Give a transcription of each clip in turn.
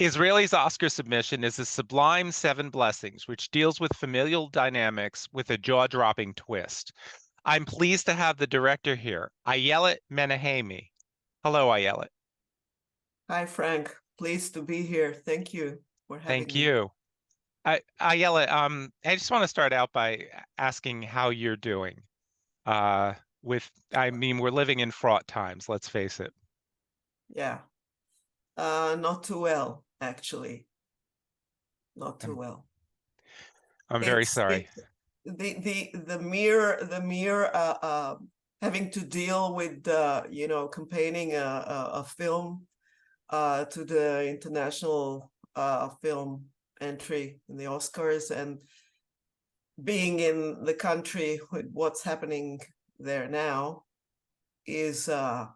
Israeli's Oscar submission is a sublime Seven Blessings, which deals with familial dynamics with a jaw-dropping twist. I'm pleased to have the director here, Ayelet Menahemi. Hello, Ayelet. Hi, Frank. Pleased to be here. Thank you for Thank having me. you. Ayelet, I just want to start out by asking how you're doing. I mean, we're living in fraught times, let's face it. Yeah, not too well, actually. Not too I'm, well. I'm very It's sorry. it the mere having to deal with campaigning a film to the international film entry in the Oscars and being in the country with what's happening there now is uh,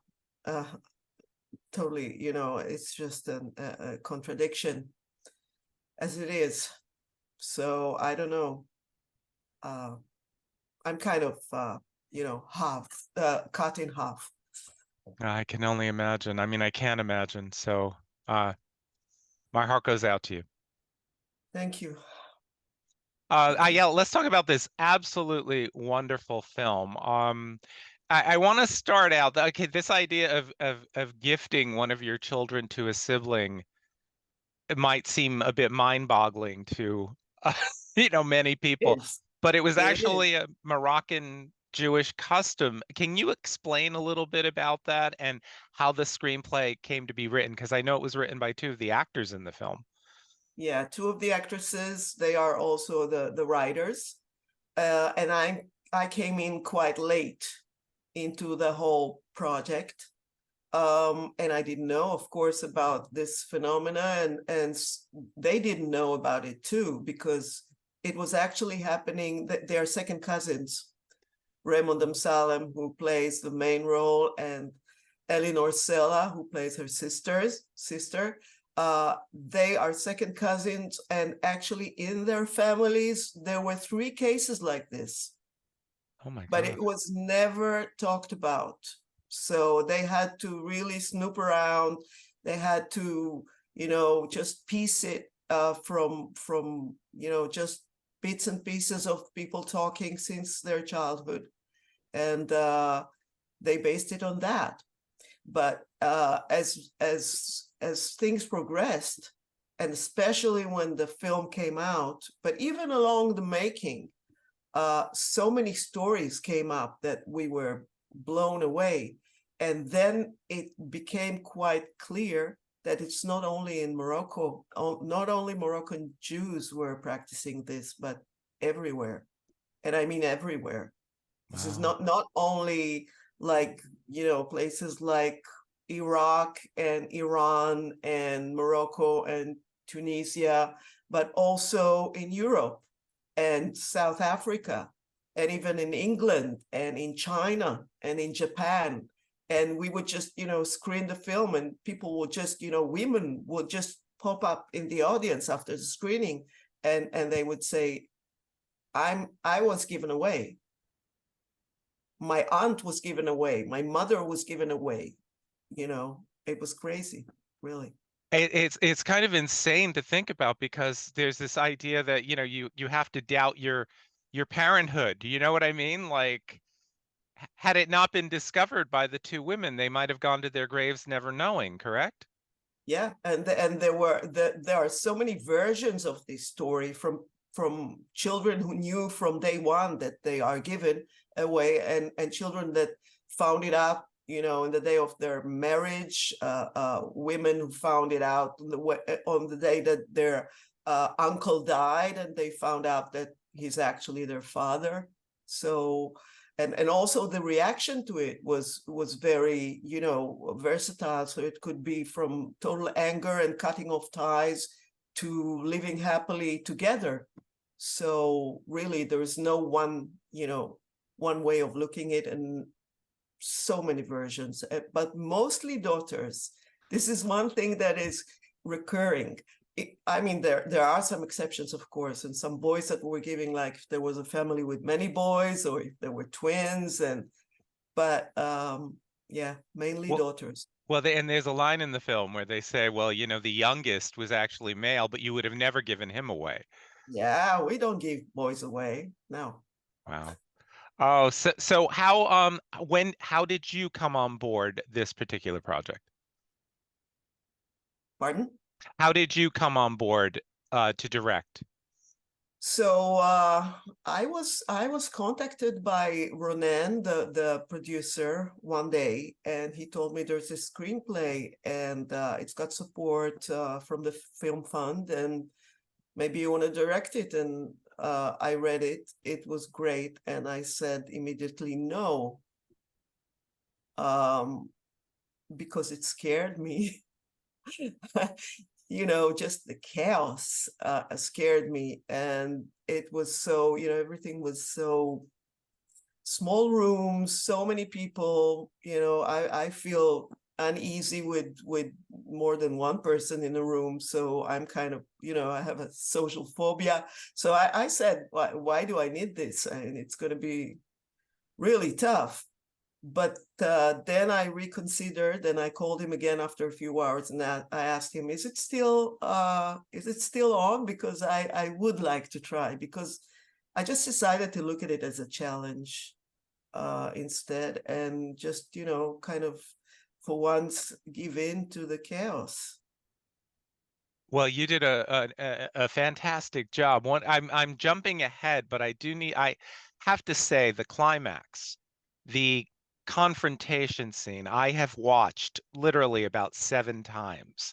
totally, it's just a contradiction as it is. So I don't know. Uh, I'm kind of, half, cut in half. I can only imagine. I mean, I can't imagine. So, uh, my heart goes out to you. Thank you. Thank you. Yeah, let's talk about this absolutely wonderful film. I want to start out. Okay, this idea of gifting one of your children to a sibling, it might seem a bit mind-boggling to many people, It's, but it was it is. actually a Moroccan Jewish custom. Can you explain a little bit about that and how the screenplay came to be written? Because I know it was written by two of the actors in the film. Yeah, two of the actresses, they are also the writers. And I came in quite late into the whole project. And I didn't know, of course, about this phenomena, and they didn't know about it too, because it was actually happening. They are second cousins. Reymonde Amsallem, who plays the main role, and Eleanor Sella, who plays her sister. They are second cousins, and actually in their families, there were 3 cases like this, Oh my but God. it was never talked about. So they had to really snoop around. They had to, just piece it from just bits and pieces of people talking since their childhood, and they based it on that. But as things progressed, and especially when the film came out, but even along the making, so many stories came up that we were blown away. And then it became quite clear that it's not only in Morocco, not only Moroccan Jews were practicing this, but everywhere. And I mean everywhere. This is Wow. not only like, places like Iraq and Iran and Morocco and Tunisia, but also in Europe and South Africa, and even in England and in China and in Japan. And we would just, screen the film, and people would just, women would just pop up in the audience after the screening, and they would say, I was given away. My aunt was given away. My mother was given away. It was crazy, really. It's kind of insane to think about because there's this idea that, you have to doubt your parenthood. Do you know what I mean? Like, had it not been discovered by the two women, they might have gone to their graves never knowing, correct? Yeah, and there are so many versions of this story from children who knew from day one that they are given away, and children that found it out, in the day of their marriage, women who found it out on the day that their uncle died, and they found out that he's actually their father. So, and also the reaction to it was very, versatile. So it could be from total anger and cutting off ties to living happily together. So really there is no one way of looking at it, and so many versions, but mostly daughters. This is one thing that is recurring. I mean, there are some exceptions, of course, and some boys that were giving, like if there was a family with many boys or if there were twins, but Yeah, mainly Well, daughters. and there's a line in the film where they say, well, the youngest was actually male, but you would have never given him away. Yeah, we don't give boys away. No. Wow. Oh, so how did you come on board this particular project? Pardon? How did you come on board to direct? So I was contacted by Ronan, the producer, one day, and he told me there's a screenplay and it's got support from the film fund, and maybe you want to direct it. And I read it. It was great, and I said immediately no, um, because it scared me. Just the chaos scared me. And it was so, everything was so small rooms, so many people. I feel uneasy with more than one person in a room. So I'm kind of, I have a social phobia. So I said, why do I need this? And it's going to be really tough. But then I reconsidered, and I called him again after a few hours, and I asked him, is it still on? Because I would like to try, because I just decided to look at it as a challenge instead, and just, kind of for once give in to the chaos. Well, you did a fantastic job. I'm jumping ahead, but I have to say the climax, the confrontation scene, I have watched literally about 7 times.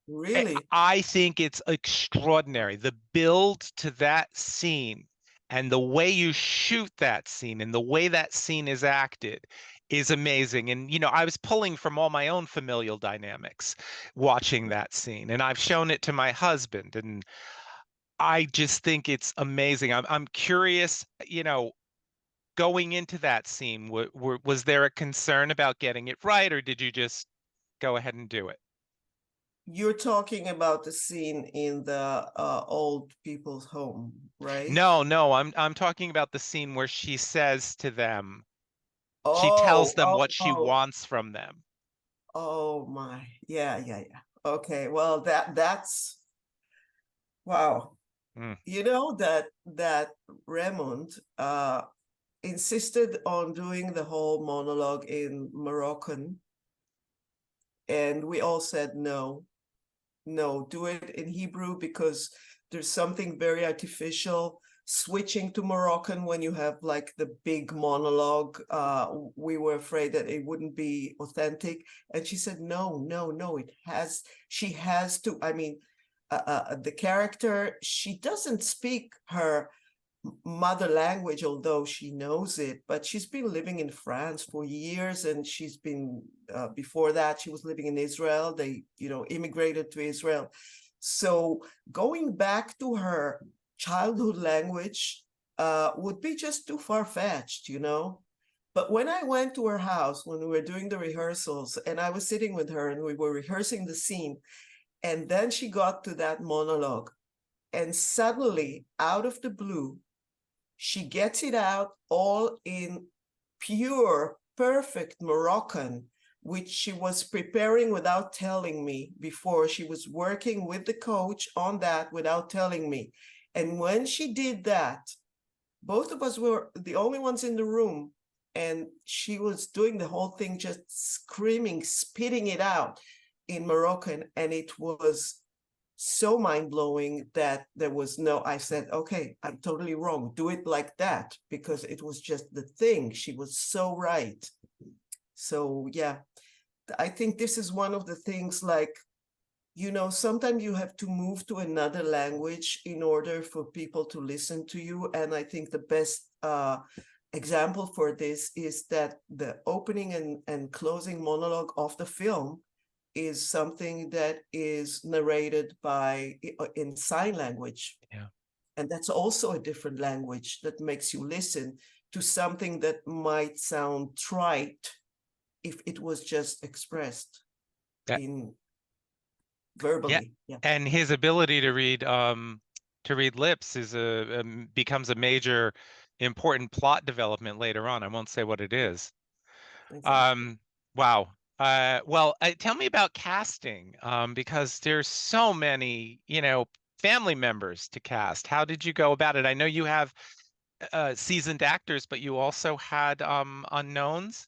Really? I think it's extraordinary. The build to that scene and the way you shoot that scene and the way that scene is acted is amazing. And, I was pulling from all my own familial dynamics watching that scene. And I've shown it to my husband. And I just think it's amazing. I'm curious, going into that scene, was there a concern about getting it right, or did you just go ahead and do it? You're talking about the scene in the old people's home, right? No, no, I'm talking about the scene where she says to them, she tells Oh, them oh, what she oh, wants from them. oh my. Yeah, yeah, yeah. Okay, well, that's wow. Mm. That Reymonde insisted on doing the whole monologue in Moroccan, and we all said no, no, do it in Hebrew, because there's something very artificial switching to Moroccan when you have like the big monologue. We were afraid that it wouldn't be authentic, and she said no, no, no, she has to. I mean, the character, she doesn't speak her mother language, although she knows it, but she's been living in France for years, and she's been before that she was living in Israel. They immigrated to Israel, so going back to her childhood language would be just too far-fetched. But when I went to her house, when we were doing the rehearsals, and I was sitting with her and we were rehearsing the scene, and then she got to that monologue, and suddenly, out of the blue, she gets it out all in pure, perfect Moroccan, which she was preparing without telling me before. She was working with the coach on that without telling me. And when she did that, both of us were the only ones in the room. And she was doing the whole thing, just screaming, spitting it out in Moroccan. And it was so mind-blowing that I said, okay, I'm totally wrong. Do it like that, because it was just the thing. She was so right. So yeah, I think this is one of the things, like, sometimes you have to move to another language in order for people to listen to you. And I think the best example for this is that the opening and closing monologue of the film is something that is narrated in sign language. Yeah. And that's also a different language that makes you listen to something that might sound trite if it was just expressed Yeah. in Yeah. verbally. Yeah. And his ability to read lips becomes a major important plot development later on. I won't say what it is. exactly. Um, wow. Well, tell me about casting, because there's so many, family members to cast. How did you go about it? I know you have seasoned actors, but you also had unknowns.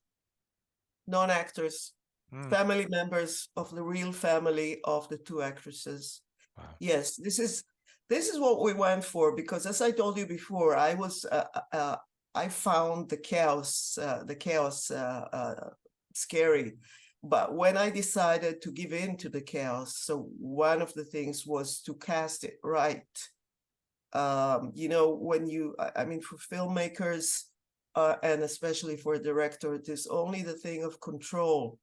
Non-actors, Hmm. family members of the real family of the two actresses. Wow. Yes, this is what we went for, because as I told you before, I found the chaos scary. But when I decided to give in to the chaos, so one of the things was to cast it right. When I mean, for filmmakers, and especially for a director, it is only the thing of control.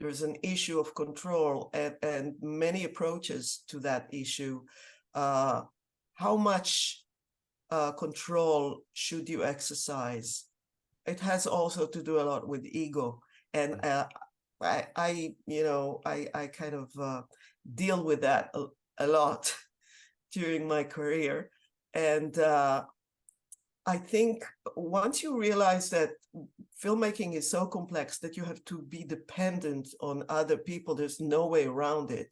There's an issue of control and many approaches to that issue. How much control should you exercise? It has also to do a lot with ego. And I kind of deal with that a lot during my career. And I think once you realize that filmmaking is so complex that you have to be dependent on other people, there's no way around it.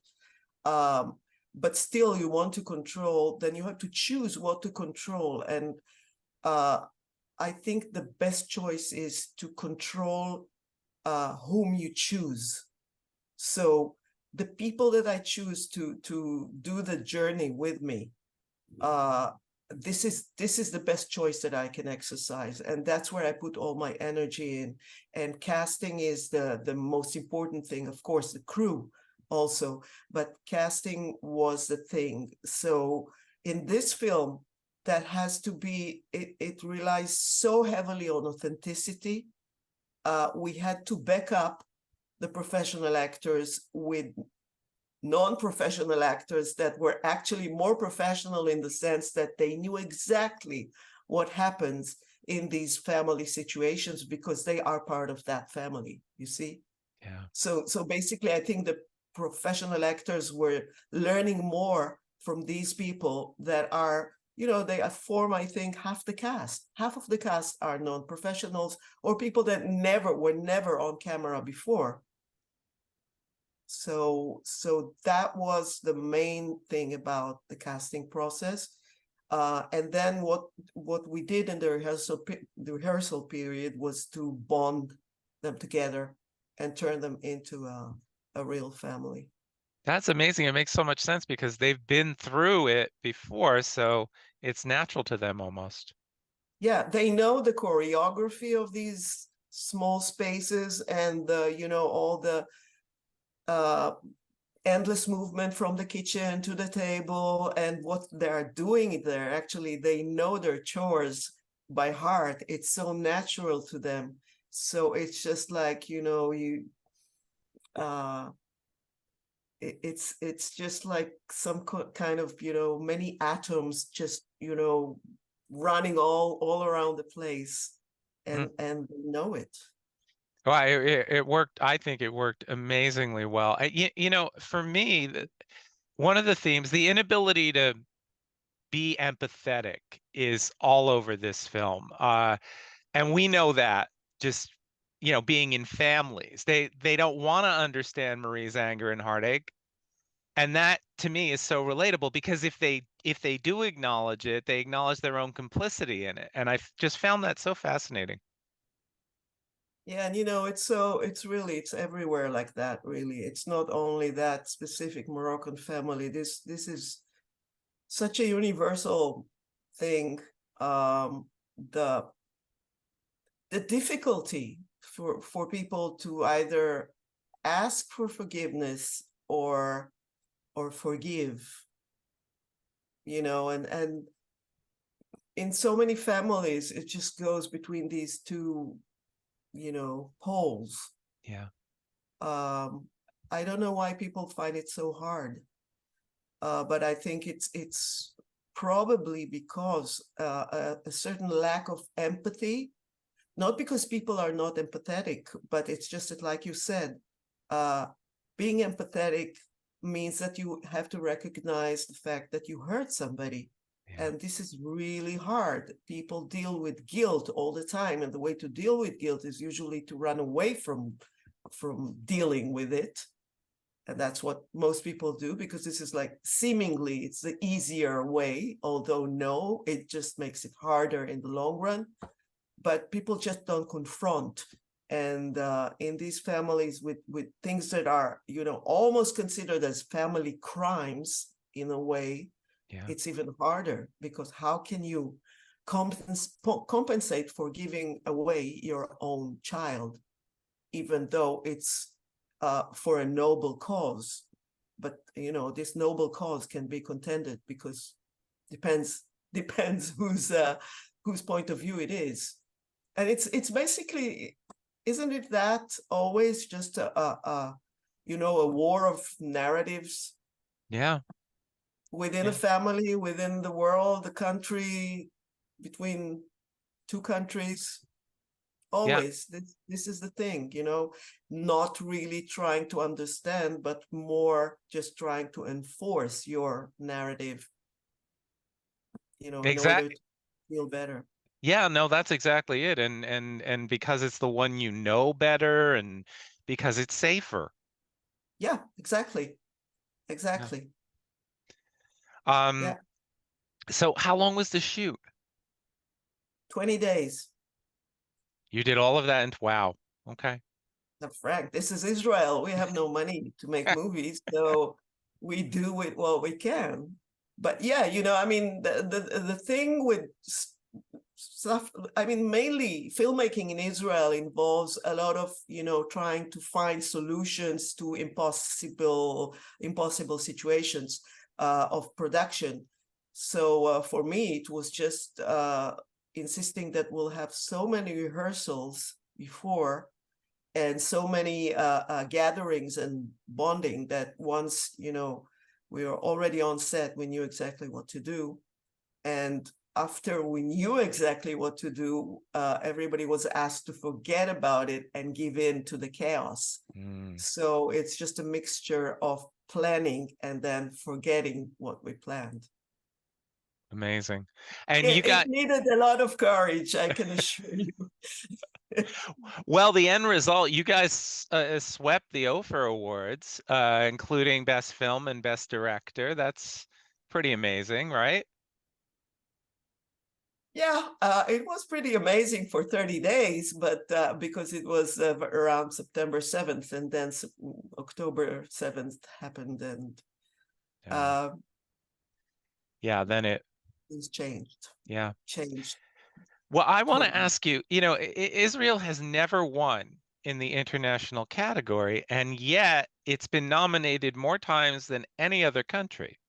But still you want to control, then you have to choose what to control. And I think the best choice is to control whom you choose. So the people that I choose to do the journey with me, this is the best choice that I can exercise, and that's where I put all my energy in. And casting is the most important thing, of course, the crew also, but casting was the thing. So in this film, that has to be, it relies so heavily on authenticity. We had to back up the professional actors with non-professional actors that were actually more professional, in the sense that they knew exactly what happens in these family situations because they are part of that family, you see. Yeah. So basically, I think the professional actors were learning more from these people that are, they form, I think, half the cast. Half of the cast are non-professionals or people that were never on camera before. So that was the main thing about the casting process. And then what we did in the rehearsal period was to bond them together and turn them into a real family. That's amazing. It makes so much sense because they've been through it before, so it's natural to them almost. Yeah, they know the choreography of these small spaces and all the uh, endless movement from the kitchen to the table and what they're doing there. Actually, they know their chores by heart. It's so natural to them. So it's just like, uh, it's just like some kind of, many atoms just, running all around the place, Mm. and know it. Well, it worked. I think it worked amazingly well. For me, one of the themes, the inability to be empathetic, is all over this film. And we know that just, being in families, they don't want to understand Marie's anger and heartache. And that to me is so relatable because if they do acknowledge it, they acknowledge their own complicity in it. And just found that so fascinating. Yeah, and it's everywhere like that, really. It's not only that specific Moroccan family. This is such a universal thing. The the difficulty for people to either ask for forgiveness or forgive, and in so many families, it just goes between these two, poles. Yeah. um, I don't know why people find it so hard, but I think it's probably because a certain lack of empathy. Not because people are not empathetic, but it's just that, like you said, being empathetic means that you have to recognize the fact that you hurt somebody, Yeah. And this is really hard. People deal with guilt all the time, and the way to deal with guilt is usually to run away from dealing with it. And that's what most people do, because this is like seemingly it's the easier way, although no, it just makes it harder in the long run. But people just don't confront. And in these families with things that are, almost considered as family crimes in a way, Yeah. it's even harder, because how can you compensate for giving away your own child, even though it's for a noble cause? But this noble cause can be contended, because depends whose point of view it is. And it's basically, isn't it that always just a war of narratives Yeah. within a Yeah. family, within the world, the country, between two countries? Yeah. Always, this is the thing, not really trying to understand, but more just trying to enforce your narrative, in order Exactly. to feel better. Yeah, no, that's exactly it. And because it's the one you know better and because it's safer. Yeah, exactly. Yeah. Exactly. Um, Yeah. so how long was the shoot? 20 days. You did all of that in wow. Okay. Now, Frank, this is Israel. We have no money to make movies, so we do with what we can. But yeah, I mean, the thing with stuff, I mean, mainly filmmaking in Israel involves a lot of, trying to find solutions to impossible situations of production. So for me, it was just insisting that we'll have so many rehearsals before, and so many gatherings and bonding, that once we were already on set, we knew exactly what to do. And after we knew exactly what to do, everybody was asked to forget about it and give in to the chaos. Mm, So it's just a mixture of planning and then forgetting what we planned. amazing. And you It got, needed a lot of courage, I can assure you. well, the end result, you guys swept the Ophir Awards, including Best Film and Best Director. That's pretty amazing, right? Yeah, it was pretty amazing for 30 days, but because it was around September 7th, and then October 7th happened, and Yeah. uh, Yeah, then it, things yeah. changed Well, I want to totally. ask you, Israel has never won in the international category, and yet it's been nominated more times than any other country,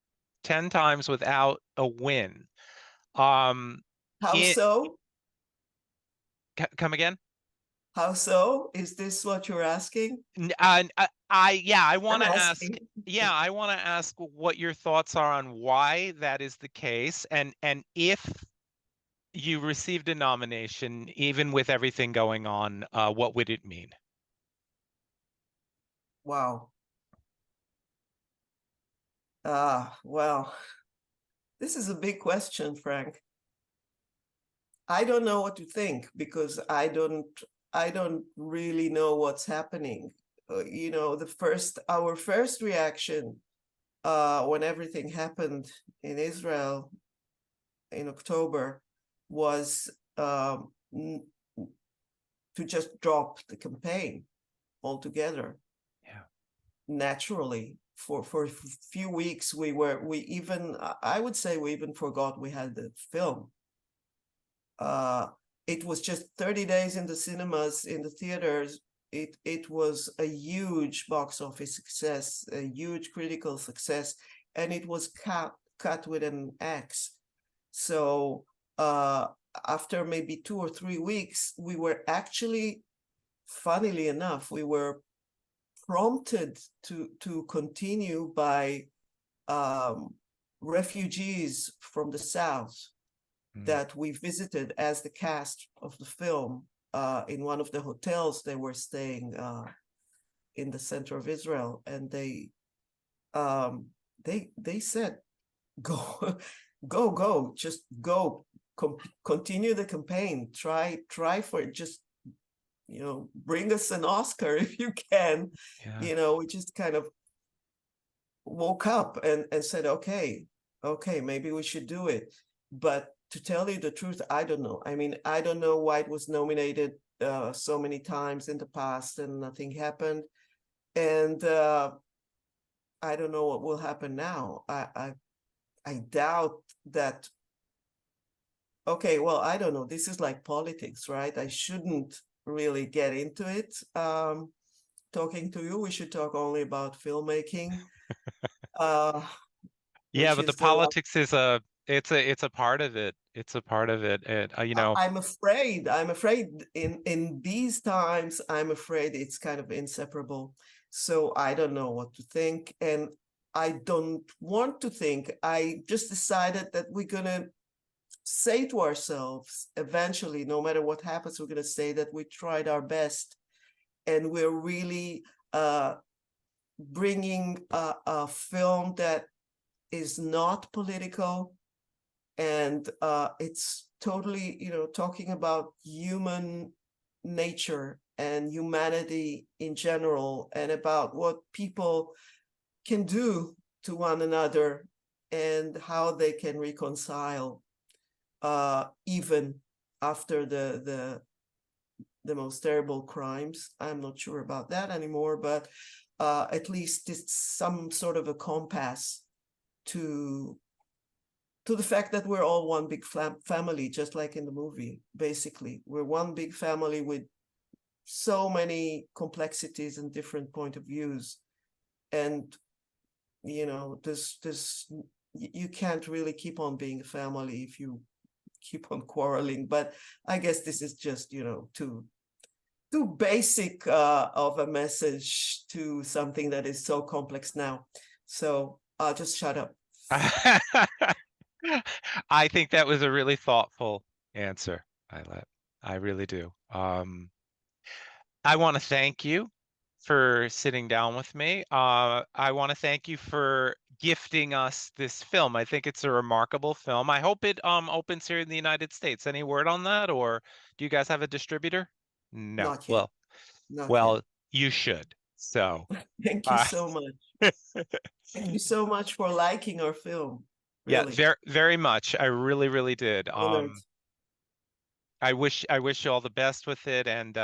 10 times without a win. Um, How it, so? come again? How so? Is this what you're asking? Yeah, I want I'm to ask, asking. yeah, I want to ask what your thoughts are on why that is the case, and if you received a nomination, even with everything going on, what would it mean? Wow. Well, this is a big question, Frank. I don't know what to think, because I don't really know what's happening. Our first reaction when everything happened in Israel in October was to just drop the campaign altogether. Yeah. Naturally, for a few weeks, I would say we even forgot we had the film. It was just 30 days in the cinemas, in the theaters. It was a huge box office success, a huge critical success, and it was cut with an axe. So after maybe 2 or 3 weeks, we were actually, funnily enough, we were prompted to continue by um, refugees from the South Mm, that we visited as the cast of the film in one of the hotels they were staying in the center of Israel, and they said, go go, just go, continue the campaign, try for it, just, bring us an Oscar if you can. Yeah. We just kind of woke up and said, okay, maybe we should do it. But to tell you the truth, I don't know. I mean, I don't know why it was nominated so many times in the past and nothing happened. And I don't know what will happen now. I doubt that. Okay, well, I don't know. This is like politics, right? I shouldn't really get into it. Talking to you, we should talk only about filmmaking, uh, Yeah, which but the is the politics is it's a part of it. It's a part of it. And I'm afraid in these times, I'm afraid it's kind of inseparable. So I don't know what to think, and I don't want to think. I just decided that we're gonna say to ourselves eventually, no matter what happens, we're gonna say that we tried our best, and we're really bringing a film that is not political, and it's totally, talking about human nature and humanity in general, and about what people can do to one another and how they can reconcile, even after the most terrible crimes. I'm not sure about that anymore, but at least it's some sort of a compass to the fact that we're all one big family, just like in the movie. Basically, we're one big family with so many complexities and different point of views, and this you can't really keep on being a family if you keep on quarreling. But I guess this is just too basic of a message to something that is so complex now. So I'll just shut up. I think that was a really thoughtful answer, Eyelet. I really do. I want to thank you for sitting down with me. I want to thank you for gifting us this film. I think it's a remarkable film. I hope it opens here in the United States. Any word on that, or do you guys have a distributor? No. Not yet. Well, Not yet. well, you should. So, Thank you uh, so much. Thank you so much for liking our film. yeah, Really very, very much. I really, really did. honored. I wish you all the best with it. And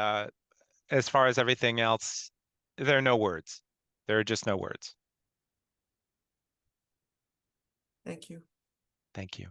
as far as everything else, there are no words. There are just no words. Thank you. Thank you.